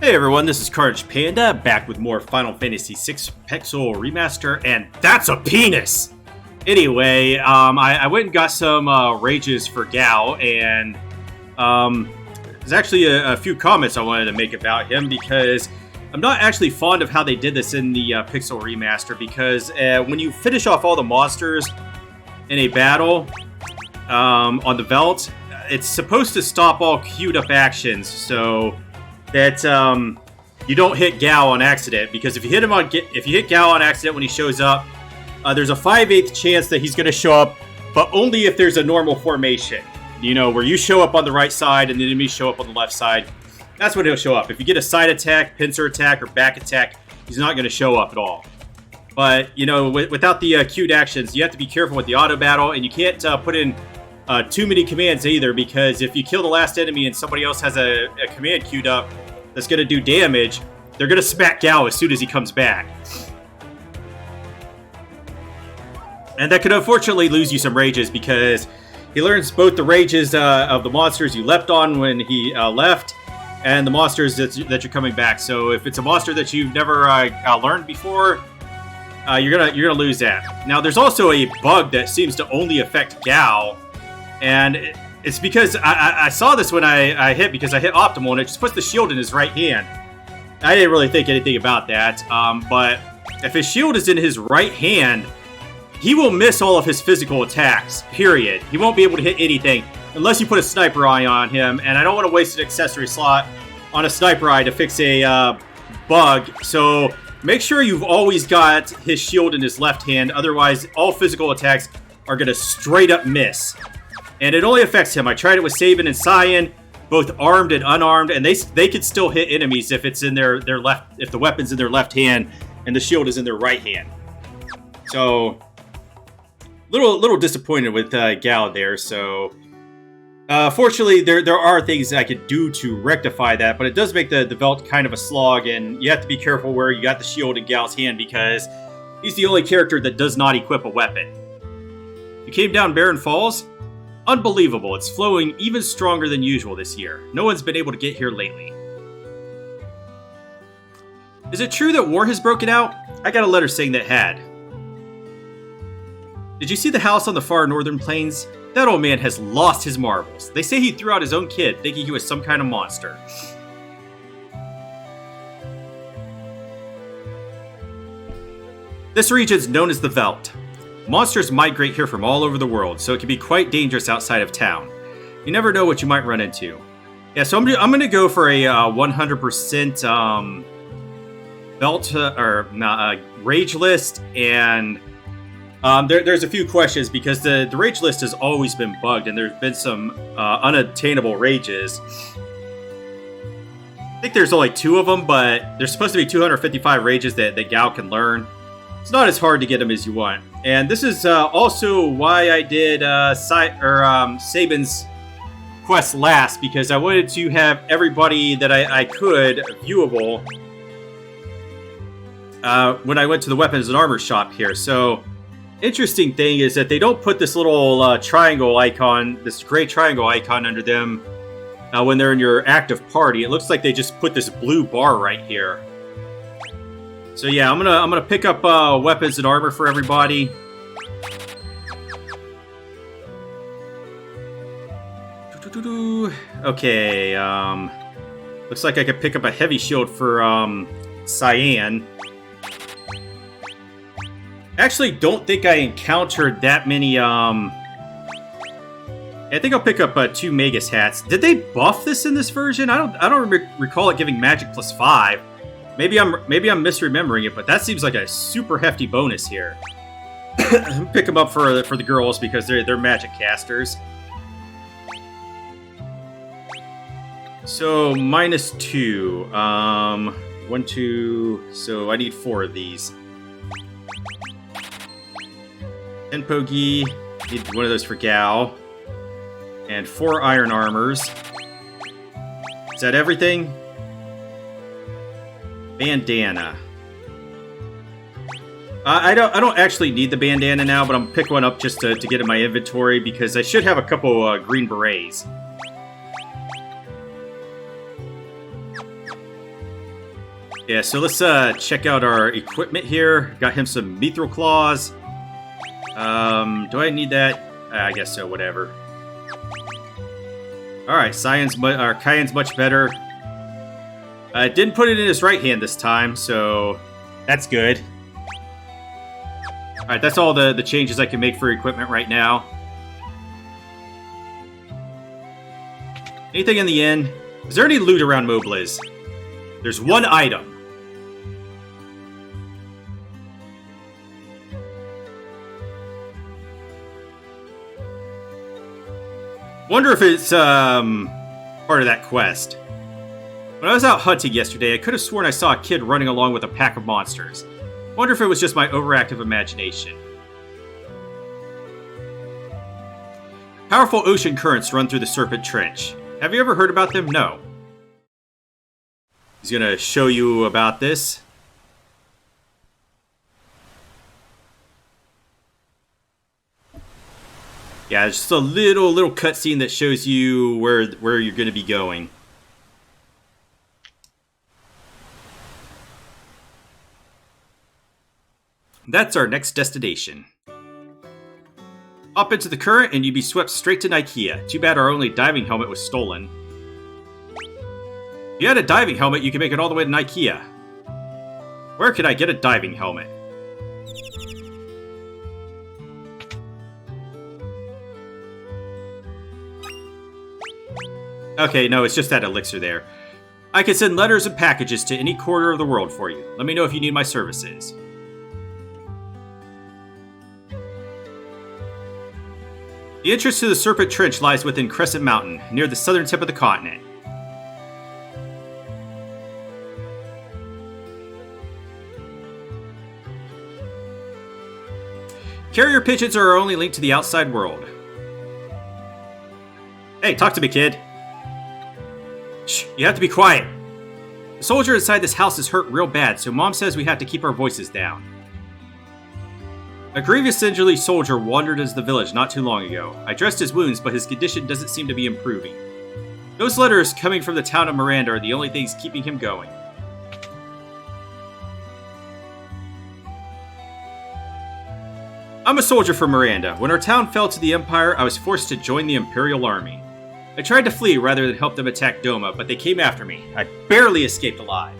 Hey everyone, this is Carnage Panda, back with more Final Fantasy VI Pixel Remaster, and that's a penis! Anyway, I went and got some rages for Gao, and there's actually a few comments I wanted to make about him, because I'm not actually fond of how they did this in the Pixel Remaster, because when you finish off all the monsters in a battle on the Veldt, it's supposed to stop all queued up actions, so that you don't hit Gao on accident, because if you hit Gao on accident when he shows up, there's a 5/8 chance that he's going to show up, but only if there's a normal formation. You know, where you show up on the right side and the enemies show up on the left side. That's when he'll show up. If you get a side attack, pincer attack, or back attack, he's not going to show up at all. But, you know, without the queued actions, you have to be careful with the auto battle, and you can't put in too many commands either, because if you kill the last enemy and somebody else has a command queued up that's going to do damage, they're going to smack Gao as soon as he comes back. And that could unfortunately lose you some rages, because he learns both the rages of the monsters you leapt on when he left, and the monsters that you're coming back. So if it's a monster that you've never learned before, you're gonna lose that. Now there's also a bug that seems to only affect Gao, and it's because I saw this when I hit, because I hit optimal, and it just puts the shield in his right hand. I didn't really think anything about that, but if his shield is in his right hand, he will miss all of his physical attacks, period. He won't be able to hit anything unless you put a sniper eye on him, and I don't want to waste an accessory slot on a sniper eye to fix a bug, so make sure you've always got his shield in his left hand, otherwise all physical attacks are going to straight up miss. And it only affects him. I tried it with Sabin and Cyan, both armed and unarmed, and they could still hit enemies if it's in their left, if the weapon's in their left hand and the shield is in their right hand. So little disappointed with Gao there. So fortunately, there are things I could do to rectify that, but it does make the Veldt kind of a slog, and you have to be careful where you got the shield in Gao's hand, because he's the only character that does not equip a weapon. You came down Barren Falls? Unbelievable, it's flowing even stronger than usual this year. No one's been able to get here lately. Is it true that war has broken out? I got a letter saying that it had. Did you see the house on the far northern plains? That old man has lost his marbles. They say he threw out his own kid, thinking he was some kind of monster. This region's known as the Veldt. Monsters migrate here from all over the world, so it can be quite dangerous outside of town. You never know what you might run into. Yeah, so I'm going to go for a 100% Veldt rage list, and there's a few questions, because the rage list has always been bugged, and there's been some unattainable rages. I think there's only 2 of them, but there's supposed to be 255 rages that Gao can learn. It's not as hard to get them as you want. And this is also why I did Sabin's quest last, because I wanted to have everybody that I could viewable when I went to the weapons and armor shop here. So interesting thing is that they don't put this little triangle icon, this gray triangle icon under them when they're in your active party. It looks like they just put this blue bar right here. So yeah, I'm gonna pick up weapons and armor for everybody. Okay, looks like I could pick up a heavy shield for Cyan. Actually, don't think I encountered that many. I think I'll pick up 2 Magus hats. Did they buff this in this version? I don't recall it giving magic plus 5. Maybe I'm misremembering it, but that seems like a super hefty bonus here. Pick them up for the girls, because they're magic casters. So -2. 1, 2. So I need 4 of these. Tenpogi, need one of those for Gao. And 4 iron armors. Is that everything? Bandana. I don't actually need the bandana now, but I'm gonna pick one up just to get in my inventory, because I should have a couple green berets. Yeah, so let's check out our equipment here. Got him some mithril claws. Do I need that? I guess so, whatever. Alright, Cyan's much better. Didn't put it in his right hand this time, so that's good. Alright, that's all the changes I can make for equipment right now. Anything in the inn? Is there any loot around Mobliz? There's one item. Wonder if it's part of that quest. When I was out hunting yesterday, I could have sworn I saw a kid running along with a pack of monsters. Wonder if it was just my overactive imagination. Powerful ocean currents run through the Serpent Trench. Have you ever heard about them? No. He's gonna show you about this. Yeah, it's just a little cutscene that shows you where you're gonna be going. That's our next destination. Hop into the current and you'd be swept straight to Nikea. Too bad our only diving helmet was stolen. If you had a diving helmet, you could make it all the way to Nikea. Where could I get a diving helmet? Okay, no, it's just that elixir there. I can send letters and packages to any corner of the world for you. Let me know if you need my services. The entrance to the Serpent Trench lies within Crescent Mountain, near the southern tip of the continent. Carrier pigeons are our only link to the outside world. Hey, talk to me, kid. Shh, you have to be quiet. The soldier inside this house is hurt real bad, so Mom says we have to keep our voices down. A grievous injured soldier wandered into the village not too long ago. I dressed his wounds, but his condition doesn't seem to be improving. Those letters coming from the town of Miranda are the only things keeping him going. I'm a soldier from Miranda. When our town fell to the Empire, I was forced to join the Imperial Army. I tried to flee rather than help them attack Doma, but they came after me. I barely escaped alive.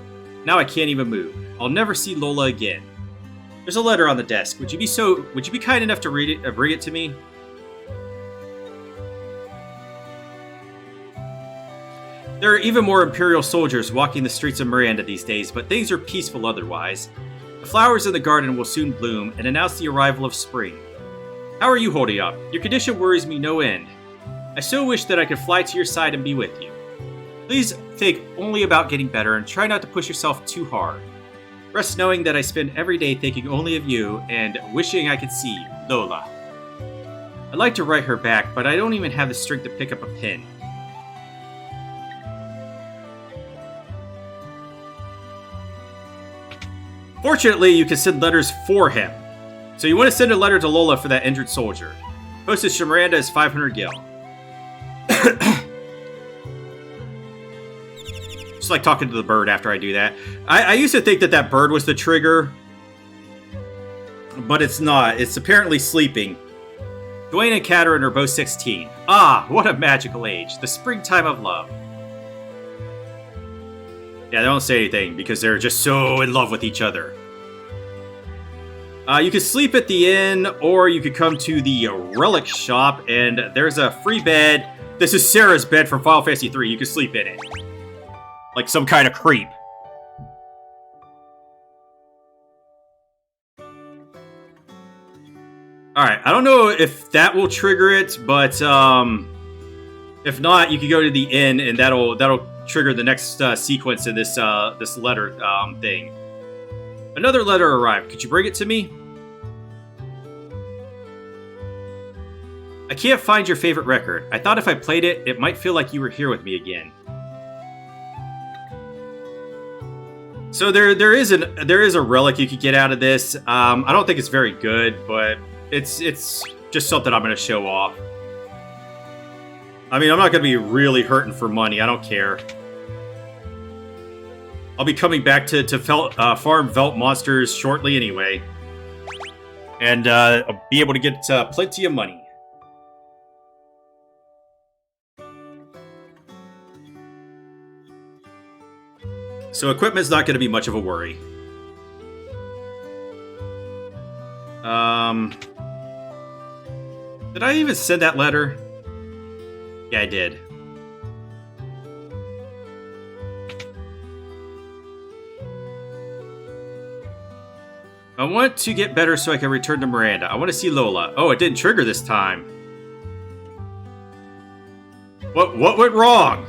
Now I can't even move. I'll never see Lola again. There's a letter on the desk. Would you be kind enough to read it, bring it to me? There are even more Imperial soldiers walking the streets of Miranda these days, but things are peaceful otherwise. The flowers in the garden will soon bloom and announce the arrival of spring. How are you holding up? Your condition worries me no end. I so wish that I could fly to your side and be with you. Please think only about getting better and try not to push yourself too hard. Rest knowing that I spend every day thinking only of you and wishing I could see you, Lola. I'd like to write her back, but I don't even have the strength to pick up a pen. Fortunately, you can send letters for him. So you want to send a letter to Lola for that injured soldier. Postage to Miranda is 500 gil. Just like talking to the bird after I do that. I used to think that bird was the trigger, but it's not. It's apparently sleeping. Dwayne and Katerin are both 16. Ah, what a magical age. The springtime of love. Yeah, they don't say anything because they're just so in love with each other. You could sleep at the inn, or you could come to the relic shop, and there's a free bed. This is Sarah's bed from Final Fantasy III. You can sleep in it. Like some kind of creep. Alright, I don't know if that will trigger it, but if not, you can go to the inn, and that'll trigger the next sequence in this this letter thing. Another letter arrived. Could you bring it to me? I can't find your favorite record. I thought if I played it, it might feel like you were here with me again. So there is a relic you could get out of this. I don't think it's very good, but it's just something I'm going to show off. I mean, I'm not going to be really hurting for money. I don't care. I'll be coming back to farm Velt monsters shortly anyway. And I'll be able to get plenty of money. So equipment's not going to be much of a worry. Did I even send that letter? Yeah, I did. I want to get better so I can return to Miranda. I want to see Lola. Oh, it didn't trigger this time. What went wrong?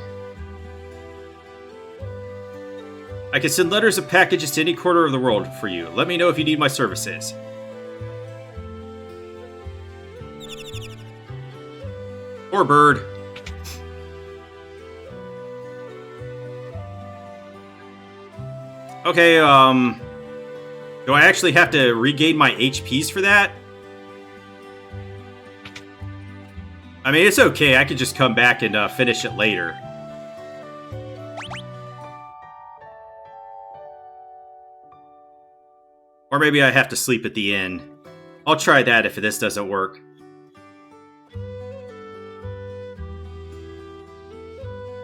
I can send letters and packages to any corner of the world for you. Let me know if you need my services. Poor bird. Okay, do I actually have to regain my HPs for that? I mean, it's okay. I could just come back and finish it later. Or maybe I have to sleep at the inn. I'll try that if this doesn't work.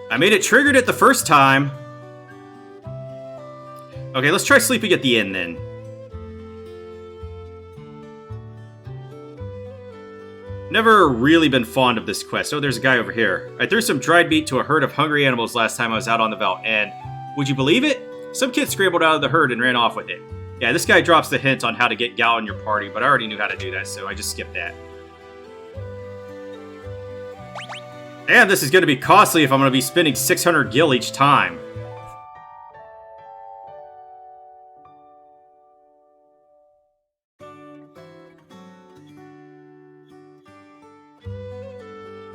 I made it triggered it the first time. Okay, let's try sleeping at the inn then. Never really been fond of this quest. Oh, there's a guy over here. I threw some dried meat to a herd of hungry animals last time I was out on the veldt, and would you believe it? Some kid scrambled out of the herd and ran off with it. Yeah, this guy drops the hint on how to get Gal in your party, but I already knew how to do that, so I just skipped that. And this is going to be costly if I'm going to be spending 600 gil each time.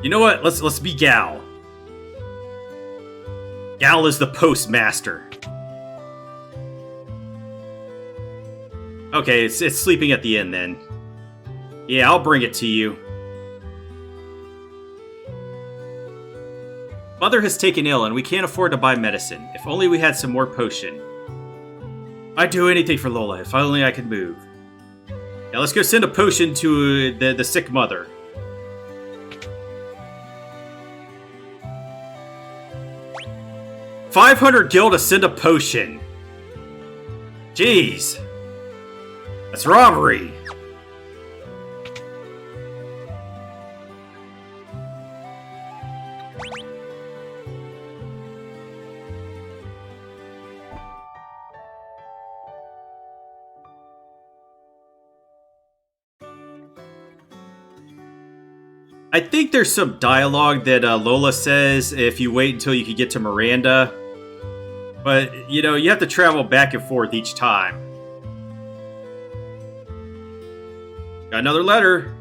You know what? Let's be Gal. Gal is the postmaster. Okay, it's sleeping at the inn then. Yeah, I'll bring it to you. Mother has taken ill and we can't afford to buy medicine. If only we had some more potion. I'd do anything for Lola if only I could move. Now let's go send a potion to the sick mother. $500 gil to send a potion. Jeez. That's robbery. I think there's some dialogue that Lola says if you wait until you can get to Miranda. But, you know, you have to travel back and forth each time. Got another letter.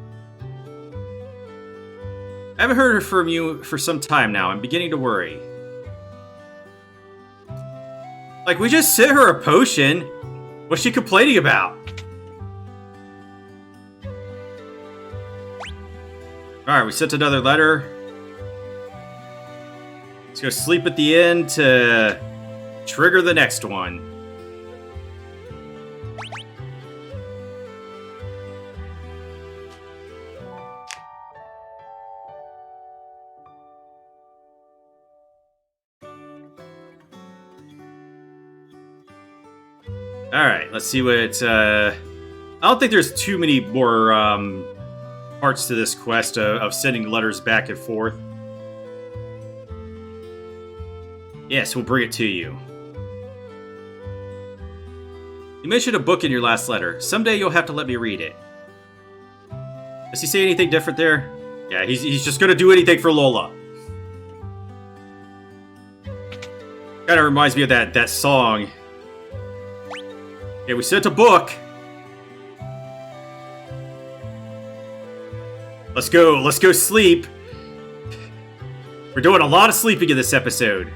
I haven't heard from you for some time now. I'm beginning to worry. Like, we just sent her a potion. What's she complaining about? Alright, we sent another letter. Let's go sleep at the inn to trigger the next one. Alright, let's see what it's, I don't think there's too many more, parts to this quest of sending letters back and forth. Yes, we'll bring it to you. You mentioned a book in your last letter. Someday you'll have to let me read it. Does he say anything different there? Yeah, he's just gonna do anything for Lola. Kind of reminds me of that song. Okay, we sent a book. Let's go sleep. We're doing a lot of sleeping in this episode.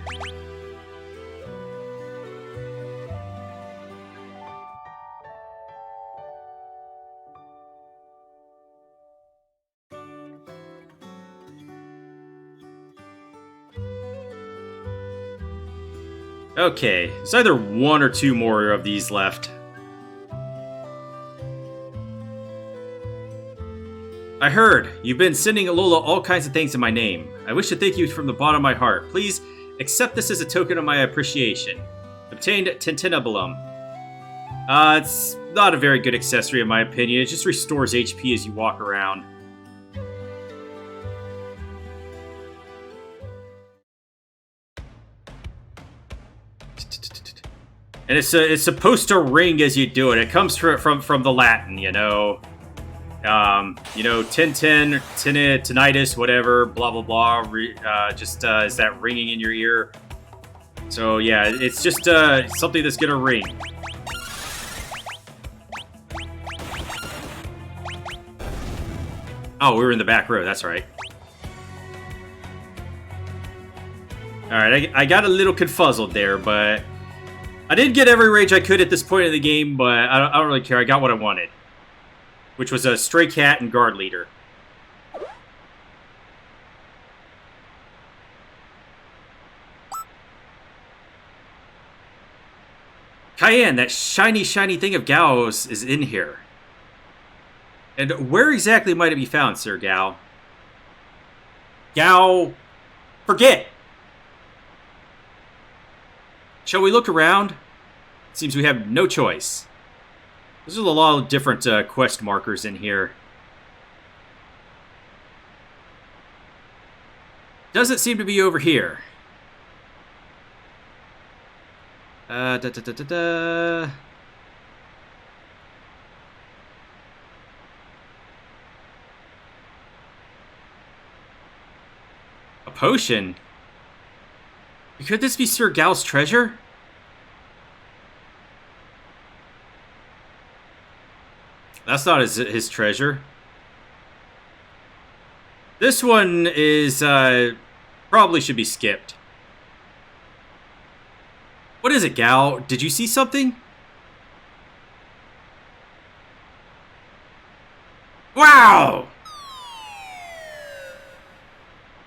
Okay, there's either one or two more of these left. I heard. You've been sending Alola all kinds of things in my name. I wish to thank you from the bottom of my heart. Please accept this as a token of my appreciation. Obtained Tintinabulum. It's not a very good accessory in my opinion. It just restores HP as you walk around. And it's supposed to ring as you do it. It comes from the Latin, you know. Tintin, tinnitus, whatever, blah blah blah. Is that ringing in your ear? So yeah, it's just something that's gonna ring. Oh, we were in the back row. That's right. All right, I got a little confuzzled there, but I did get every rage I could at this point in the game. But I don't really care. I got what I wanted, which was a stray cat and guard leader. Cayenne, that shiny thing of Gao's is in here. And where exactly might it be found, Sir Gao? Gao, forget! Shall we look around? Seems we have no choice. There's a lot of different quest markers in here. Doesn't seem to be over here. A potion? Could this be Sir Gao's treasure? That's not his treasure. This one is, probably should be skipped. What is it, Gao? Did you see something? Wow!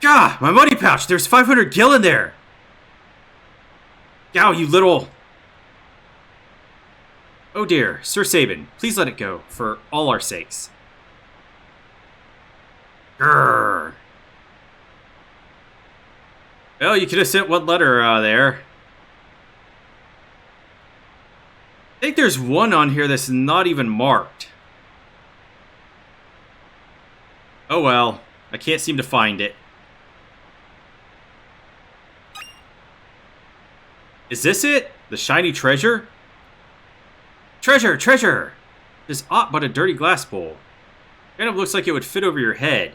Gah! My money pouch! There's 500 gil in there! Gao, you little... Oh dear, Sir Sabin, please let it go, for all our sakes. Grrr. Well, you could have sent one letter there. I think there's one on here that's not even marked. Oh well, I can't seem to find it. Is this it? The shiny treasure? Treasure! Treasure! This aught but a dirty glass bowl. Kind of looks like it would fit over your head.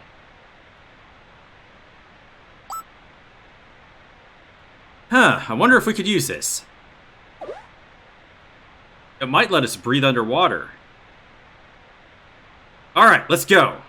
Huh, I wonder if we could use this. It might let us breathe underwater. Alright, let's go.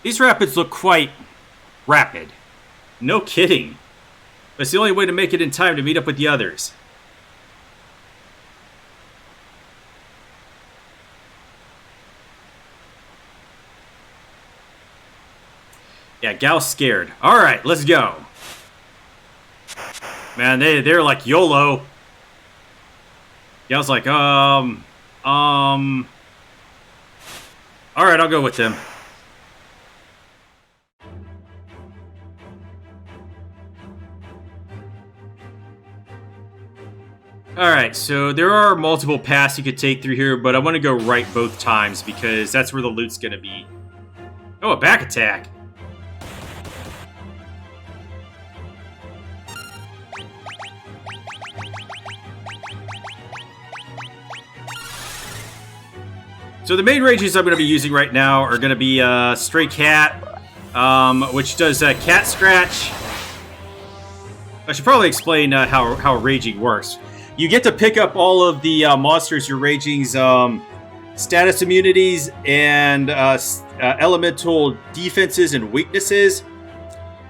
These rapids look quite rapid. No kidding. But it's the only way to make it in time to meet up with the others. Yeah, Gao's scared. Alright, let's go. Man, they're like YOLO. Gao's like, Alright, I'll go with them. Alright, so there are multiple paths you could take through here, but I want to go right both times because that's where the loot's going to be. Oh, a back attack. So the main rages I'm going to be using right now are going to be Stray Cat, which does Cat Scratch. I should probably explain how raging works. You get to pick up all of the monsters you're raging's status immunities and elemental defenses and weaknesses.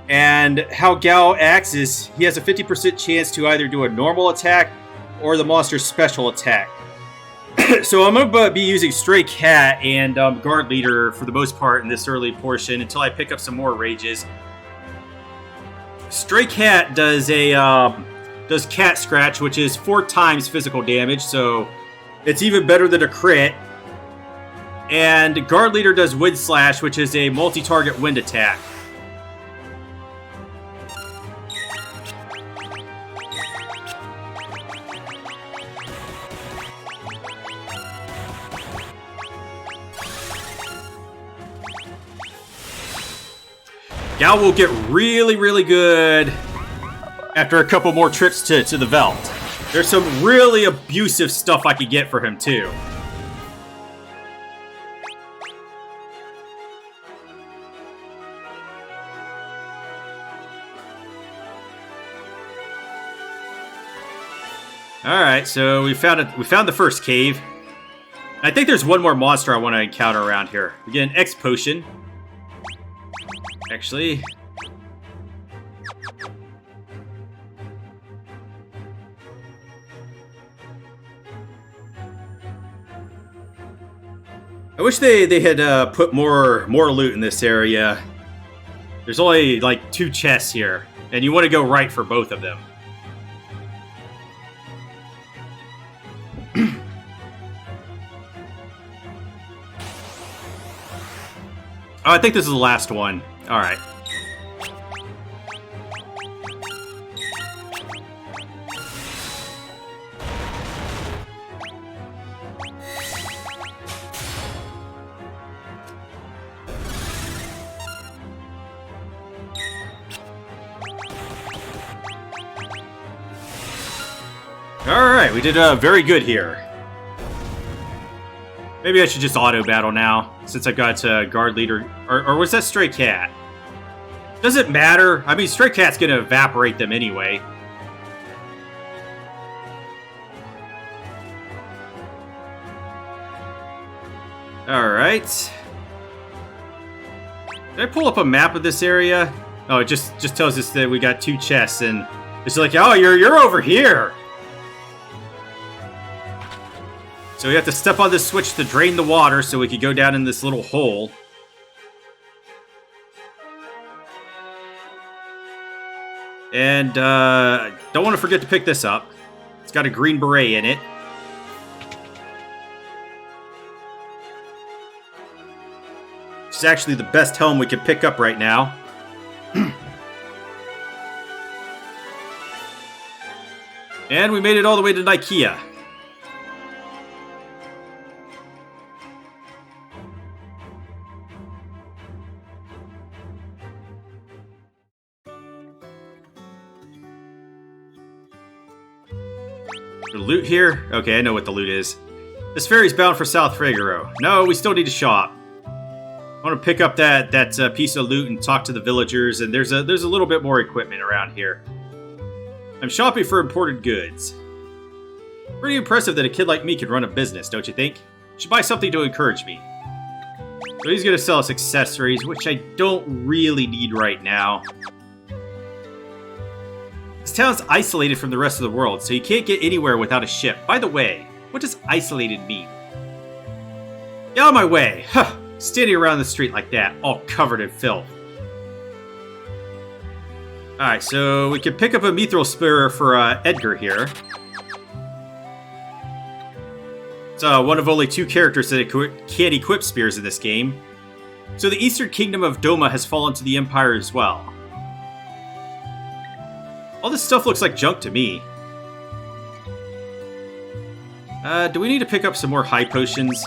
And how Gao acts is he has a 50% chance to either do a normal attack or the monster's special attack. So I'm going to be using Stray Cat and Guard Leader for the most part in this early portion until I pick up some more rages. Stray Cat does does Cat Scratch, which is 4 times physical damage, so it's even better than a crit. And Guard Leader does Wind Slash, which is a multi-target wind attack. Gao will get really, really good after a couple more trips to the Veld. There's some really abusive stuff I could get for him, too. Alright, so we found the first cave. I think there's one more monster I want to encounter around here. We get an X potion. Actually, I wish they had put more loot in this area. There's only like 2 chests here, and you want to go right for both of them. Oh, I think this is the last one. All right. All right, we did very good here. Maybe I should just auto battle now, since I got Guard Leader. Or was that Stray Cat? Doesn't matter. I mean, Stray Cat's gonna evaporate them anyway. Alright. Did I pull up a map of this area? Oh, it just tells us that we got 2 chests, and it's like, oh, you're over here! So we have to step on this switch to drain the water so we could go down in this little hole. And don't want to forget to pick this up. It's got a green beret in it. It's actually the best helm we can pick up right now. And we made it all the way to Nikea. The loot here? Okay, I know what the loot is. This ferry's bound for South Figaro. No, we still need to shop. I want to pick up that piece of loot and talk to the villagers, and there's a little bit more equipment around here. I'm shopping for imported goods. Pretty impressive that a kid like me could run a business, don't you think? Should buy something to encourage me. So he's gonna sell us accessories, which I don't really need right now. This town's isolated from the rest of the world, so you can't get anywhere without a ship. By the way, what does isolated mean? Get out of my way! Huh! Standing around the street like that, all covered in filth. Alright, so we can pick up a mithril spear for Edgar here. It's one of only 2 characters that can equip spears in this game. So the Eastern Kingdom of Doma has fallen to the Empire as well. All this stuff looks like junk to me. Do we need to pick up some more high potions?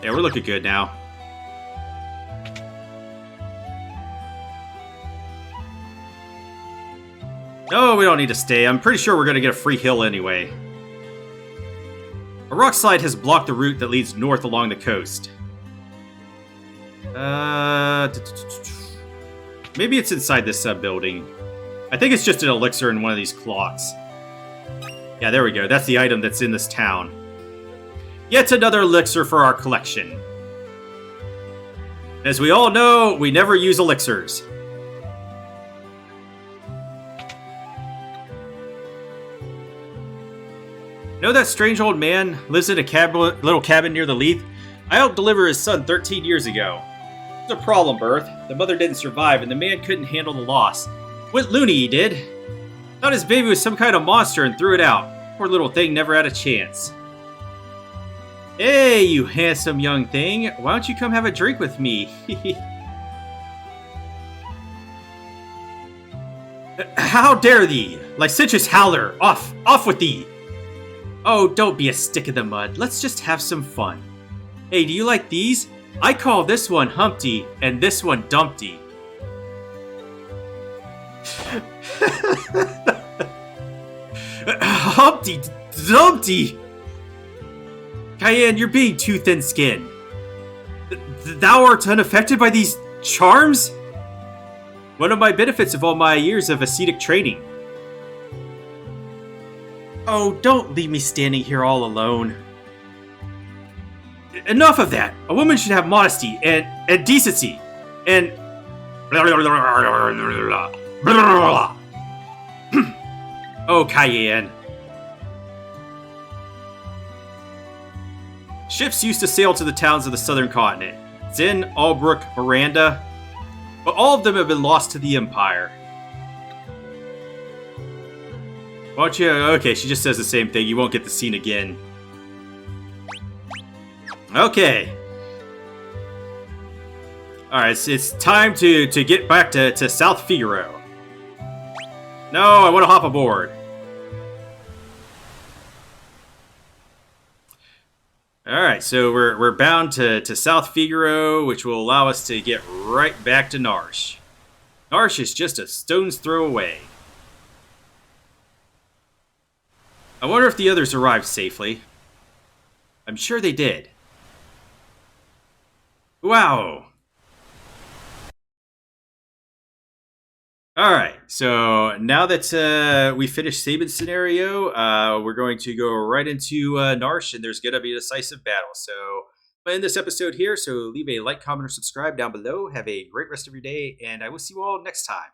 Yeah, we're looking good now. No, we don't need to stay. I'm pretty sure we're going to get a free hill anyway. A rock slide has blocked the route that leads north along the coast. Maybe it's inside this building. I think it's just an elixir in one of these clocks. Yeah, there we go. That's the item that's in this town. Yet another elixir for our collection. As we all know, we never use elixirs. Know that strange old man lives in a little cabin near the Leith? I helped deliver his son 13 years ago. It's a problem, Berth. The mother didn't survive, and the man couldn't handle the loss. Went loony, he did. Thought his baby was some kind of monster and threw it out. Poor little thing never had a chance. Hey, you handsome young thing. Why don't you come have a drink with me? How dare thee! Licentious howler! Off with thee! Oh, don't be a stick in the mud. Let's just have some fun. Hey, do you like these? I call this one Humpty and this one Dumpty. Humpty Dumpty! Cayenne, you're being too thin-skinned. Thou art unaffected by these charms? One of my benefits of all my years of ascetic training. Oh, don't leave me standing here all alone. Enough of that. A woman should have modesty and decency and... Oh, Cayenne. Ships used to sail to the towns of the southern continent. Zin, Albrook, Miranda. But all of them have been lost to the Empire. Won't you? Okay, she just says the same thing. You won't get the scene again. Okay. Alright, it's time to get back to South Figaro. No, I want to hop aboard. Alright, so we're bound to South Figaro, which will allow us to get right back to Narsh. Narsh is just a stone's throw away. I wonder if the others arrived safely. I'm sure they did. Wow. Alright, so now that we finished Sabin's scenario, we're going to go right into Narsh, and there's going to be a decisive battle. So, I'll end this episode here, so leave a like, comment, or subscribe down below. Have a great rest of your day, and I will see you all next time.